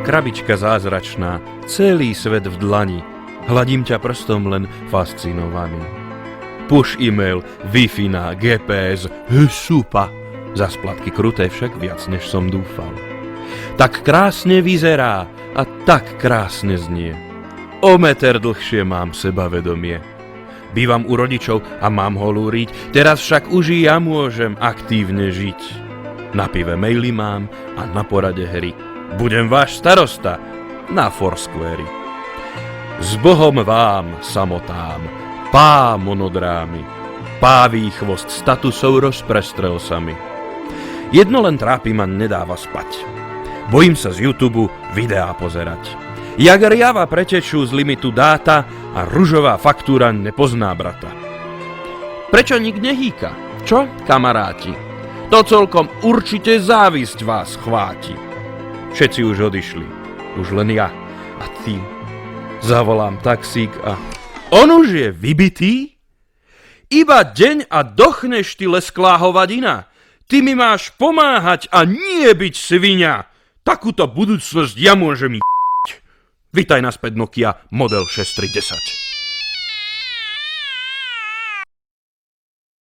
krabička zázračná, celý svet v dlani. Hladím ťa prstom len fascinovaný. Push e-mail, Wi-Fi na GPS, super. Za splatky kruté však viac než som dúfal. Tak krásne vyzerá a tak krásne znie. O meter dlhšie mám sebavedomie. Bývam u rodičov a mám holú riť, teraz však už i ja môžem aktívne žiť. Na pive maily mám a na porade hry. Budem váš starosta na Foursquare. S Bohom vám, samotám, pá monodrámy, pávý chvost statusov rozprestrel sa mi. Jedno len trápi ma, nedáva spať. Bojím sa z YouTube videá pozerať. Jak riava pretečú z limitu dáta a ružová faktúra nepozná brata. Prečo nik nehýka? Čo, kamaráti? To celkom určite závisť vás chváti. Všetci už odišli, už len ja a ty. Zavolám taxík a on už je vybitý? Iba deň a dochneš ty, lesklá hovadina. Ty mi máš pomáhať a nie byť sviňa. Takúto budúcnosť ja môžem Vitaj naspäť Nokia model 6310.